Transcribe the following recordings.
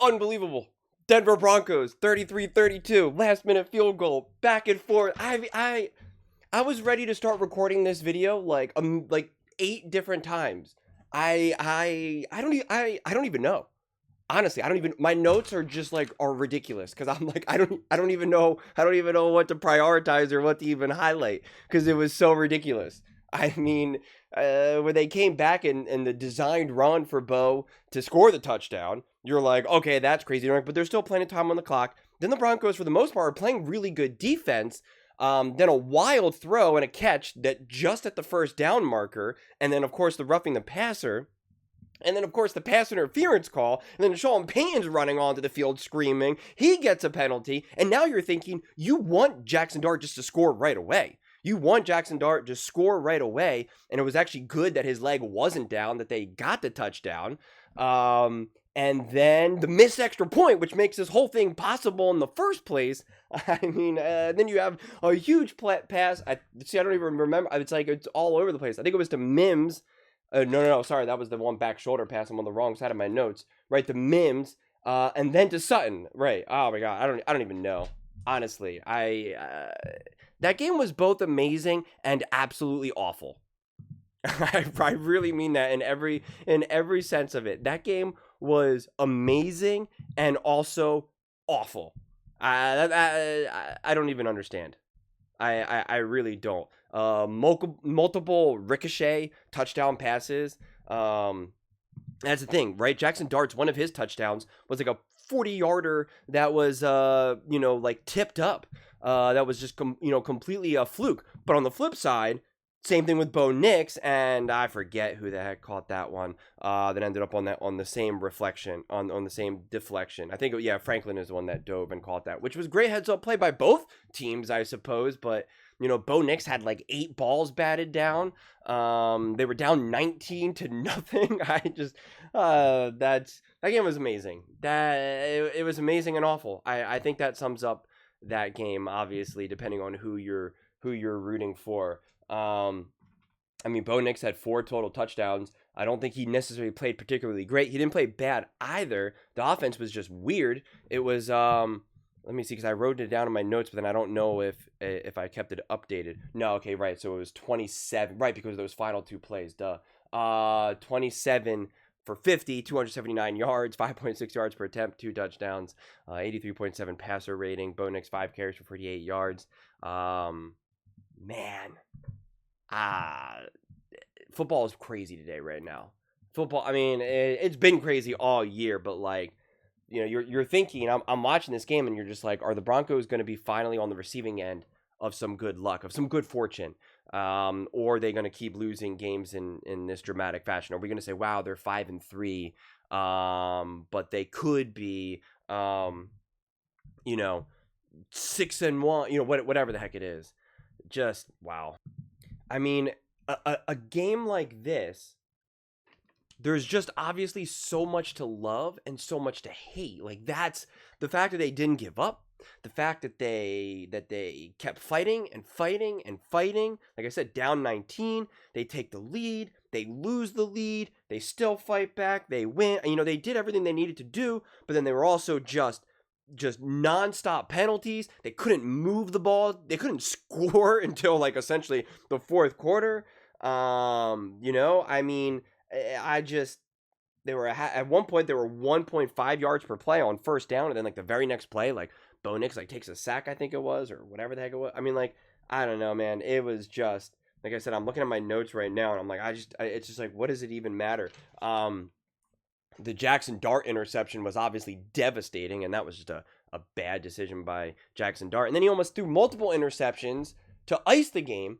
Unbelievable. Denver Broncos, 33-32, last minute field goal, back and forth. I was ready to start recording this video like 8 different times. I don't even know. Honestly, I don't even my notes are just like are ridiculous cuz I'm like I don't even know what to prioritize or what to even highlight cuz it was so ridiculous. I mean, when they came back and the designed run for Bo to score the touchdown, you're like, okay, that's crazy. But there's still plenty of time on the clock. Then the Broncos, for the most part, are playing really good defense. Then a wild throw and a catch that just at the first down marker, and then of course the roughing the passer. And then, of course, the pass interference call. And then Sean Payton's running onto the field screaming. He gets a penalty. And now you're thinking you want Jackson Dart just to score right away. You want Jackson Dart to score right away. And it was actually good that his leg wasn't down, that they got the touchdown. And then the missed extra point, which makes this whole thing possible in the first place. I mean, then you have a huge pass. I don't even remember. It's like it's all over the place. I think it was to Mims. No, sorry, that was the one back shoulder pass. I'm on the wrong side of my notes. Right, to Mims, and then to Sutton. Right. Oh my God, I don't even know. Honestly, that game was both amazing and absolutely awful. I really mean that in every sense of it. That game was amazing and also awful. I don't even understand. I really don't. Multiple ricochet touchdown passes. That's the thing, right? Jackson Dart's one of his touchdowns was like a 40-yarder that was like tipped up. That was just completely a fluke. But on the flip side, same thing with Bo Nix, and I forget who the heck caught that one. That ended up on the same reflection on the same deflection. I think Franklin is the one that dove and caught that, which was great heads up play by both teams, I suppose. But Bo Nix had like 8 balls batted down. They were down 19-0. That game was amazing. It was amazing and awful. I think that sums up that game. Obviously, depending on who you're rooting for. I mean, Bo Nix had 4 total touchdowns. I don't think he necessarily played particularly great. He didn't play bad either. The offense was just weird. It was let me see, because I wrote it down in my notes, but then I don't know if I kept it updated. No, okay, right. So it was 27, right? Because those final 2 plays, 27 for 50, 279 yards, 5.6 yards per attempt, 2 touchdowns, 83.7 passer rating. Bo Nix 5 carries for 48 yards. Man. Football is crazy today right now. Football, I mean, it's been crazy all year, but like, you're thinking, I'm watching this game and you're just like, are the Broncos going to be finally on the receiving end of some good luck, of some good fortune? Or are they going to keep losing games in this dramatic fashion? Are we going to say, wow, they're 5-3, but they could be, 6-1, whatever the heck it is. Just, wow. I mean, a game like this, there's just obviously so much to love and so much to hate. Like, that's the fact that they didn't give up, the fact that they kept fighting and fighting and fighting. Like I said, down 19, they take the lead, they lose the lead, they still fight back, they win. They did everything they needed to do, but then they were also just nonstop penalties. They couldn't move the ball. They couldn't score until like essentially the 4th quarter. I mean, they were at one point they were 1.5 yards per play on first down, and then like the very next play, like Bo Nix like takes a sack, I think it was, or whatever the heck it was. I mean, like, I don't know, man. It was just, like I said, I'm looking at my notes right now, and I'm like, it's just like, what does it even matter? The Jackson Dart interception was obviously devastating, and that was just a bad decision by Jackson Dart. And then he almost threw multiple interceptions to ice the game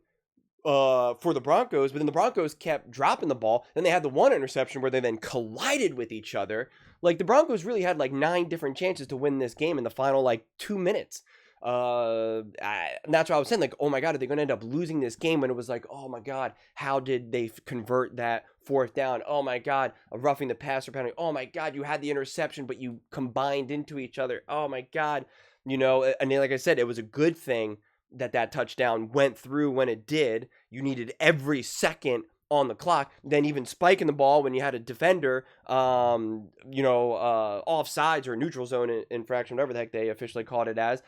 for the Broncos, but then the Broncos kept dropping the ball. Then they had the one interception where they then collided with each other. Like, the Broncos really had like 9 different chances to win this game in the final like 2 minutes. That's what I was saying. Like, oh my God, are they going to end up losing this game? When it was like, oh my God, how did they convert that 4th down? Oh my God, a roughing the passer penalty. Oh my God, you had the interception, but you combined into each other. Oh my God, and like I said, it was a good thing that touchdown went through when it did. You needed every second on the clock, then even spiking the ball when you had a defender, offsides or neutral zone infraction, whatever the heck they officially called it as.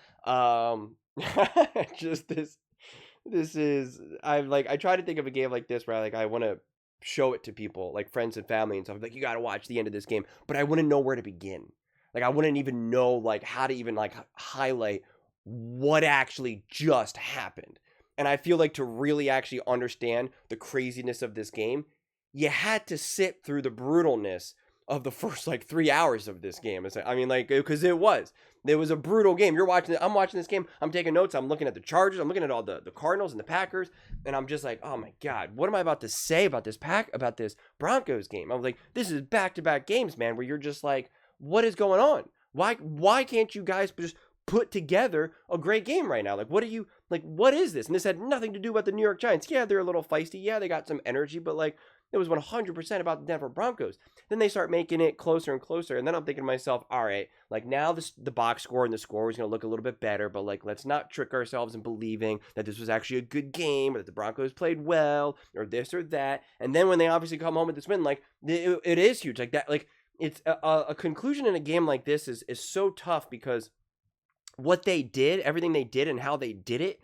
Just this is I try to think of a game like this where I want to show it to people, like friends and family and stuff. Like, you got to watch the end of this game, but I wouldn't know where to begin. Like, I wouldn't even know like how to even like highlight what actually just happened. And I feel like to really actually understand the craziness of this game, you had to sit through the brutalness of the first like 3 hours of this game. I mean, like, because it was a brutal game. You're watching it. I'm watching this game. I'm taking notes. I'm looking at the Chargers. I'm looking at all the Cardinals and the Packers, and I'm just like, oh my God, what am I about to say about this Broncos game? I was like, this is back-to-back games, man, where you're just like, what is going on? Why can't you guys just put together a great game right now? Like, what is this? And this had nothing to do with the New York Giants. Yeah, they're a little feisty. Yeah, they got some energy, but like, it was 100% about the Denver Broncos. Then they start making it closer and closer, and then I'm thinking to myself, all right, like now the box score and the score is going to look a little bit better, but like, let's not trick ourselves in believing that this was actually a good game, or that the Broncos played well, or this or that. And then when they obviously come home with this win, like, it is huge. Like that, like, it's a conclusion in a game like this is so tough, because what they did, everything they did and how they did it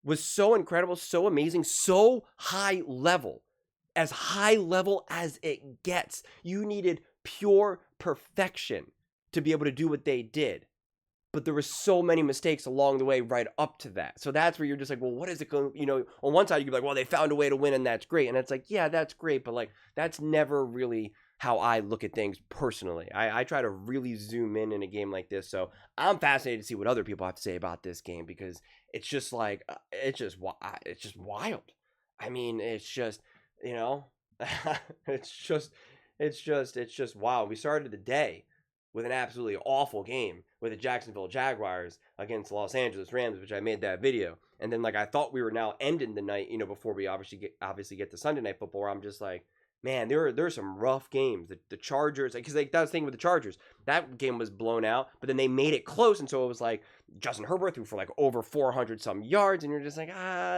was so incredible, so amazing, so high level as it gets. You needed pure perfection to be able to do what they did. But there were so many mistakes along the way right up to that. So that's where you're just like, well, what is it going, on one side you could be like, well, they found a way to win and that's great. And it's like, yeah, that's great. But like, that's never really how I look at things personally. I try to really zoom in a game like this. So I'm fascinated to see what other people have to say about this game, because it's just like, it's just wild. I mean, it's just, it's just wild. We started the day with an absolutely awful game with the Jacksonville Jaguars against the Los Angeles Rams, which I made that video. And then like, I thought we were now ending the night, before we obviously get to Sunday Night Football, where I'm just like, man, there are some rough games. The Chargers, because like, that was the thing with the Chargers. That game was blown out, but then they made it close, and so it was like Justin Herbert threw for like over 400 some yards, and you're just like,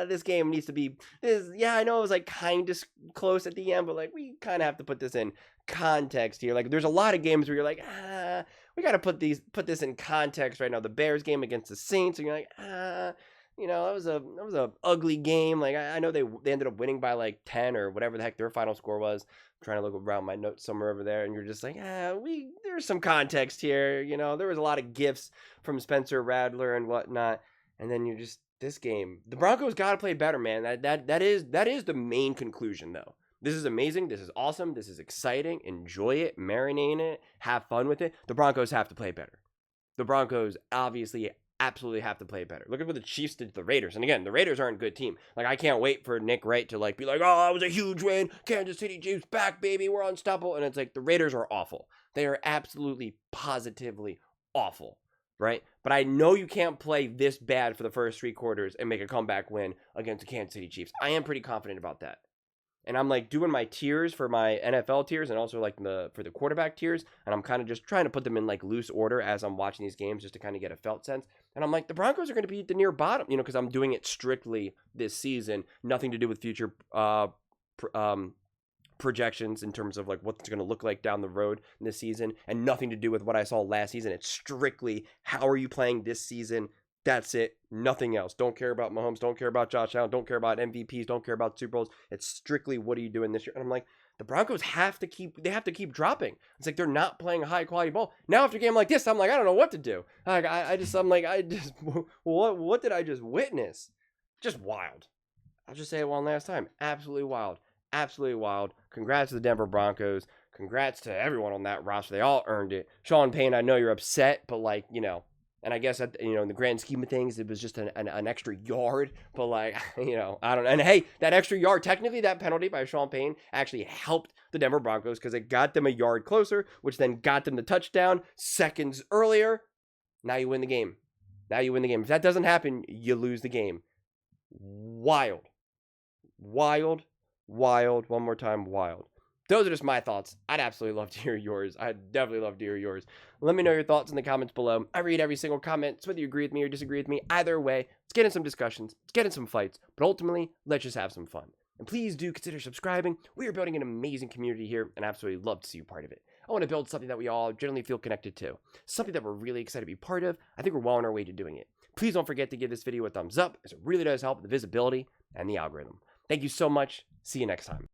this game needs to be this. Yeah, I know it was like kind of close at the end, but like, we kind of have to put this in context here. Like, there's a lot of games where you're like, we got to put this in context right now. The Bears game against the Saints, and you're like, that was a ugly game. Like, I know they ended up winning by like 10 or whatever the heck their final score was. I'm trying to look around my notes somewhere over there, and you're just like, there's some context here. There was a lot of gifts from Spencer Rattler and whatnot, and then this game, the Broncos got to play better, man. That is the main conclusion, though. This is amazing. This is awesome. This is exciting. Enjoy it, marinate in it, have fun with it. The Broncos have to play better. The Broncos obviously absolutely have to play better. Look at what the Chiefs did to the Raiders. And again, the Raiders aren't a good team. Like, I can't wait for Nick Wright to like be like, oh, that was a huge win. Kansas City Chiefs back, baby. We're unstoppable. And it's like, the Raiders are awful. They are absolutely, positively awful, right? But I know you can't play this bad for the first 3 quarters and make a comeback win against the Kansas City Chiefs. I am pretty confident about that. And I'm like doing my tiers for my NFL tiers, and also like for the quarterback tiers, and I'm kind of just trying to put them in like loose order as I'm watching these games, just to kind of get a felt sense. And I'm like, the Broncos are going to be at the near bottom, because I'm doing it strictly this season, nothing to do with future projections in terms of like what's going to look like down the road in this season, and nothing to do with what I saw last season. It's strictly, how are you playing this season? That's it. Nothing else. Don't care about Mahomes. Don't care about Josh Allen. Don't care about MVPs. Don't care about Super Bowls. It's strictly, what are you doing this year? And I'm like, the Broncos have to keep dropping. It's like, they're not playing a high quality ball. Now after a game like this, I'm like, I don't know what to do. Like, what did I just witness? Just wild. I'll just say it one last time. Absolutely wild. Absolutely wild. Congrats to the Denver Broncos. Congrats to everyone on that roster. They all earned it. Sean Payne, I know you're upset, but like, and I guess, in the grand scheme of things, it was just an extra yard. But, like, I don't know. And, hey, that extra yard, technically that penalty by Sean Payne actually helped the Denver Broncos, because it got them a yard closer, which then got them the touchdown seconds earlier. Now you win the game. If that doesn't happen, you lose the game. Wild. One more time, wild. Those are just my thoughts. I'd absolutely love to hear yours. I'd definitely love to hear yours. Let me know your thoughts in the comments below. I read every single comment, so whether you agree with me or disagree with me, either way, let's get in some discussions, let's get in some fights, but ultimately, let's just have some fun. And please do consider subscribing. We are building an amazing community here, and I absolutely love to see you part of it. I want to build something that we all generally feel connected to, something that we're really excited to be part of. I think we're well on our way to doing it. Please don't forget to give this video a thumbs up, as it really does help the visibility and the algorithm. Thank you so much. See you next time.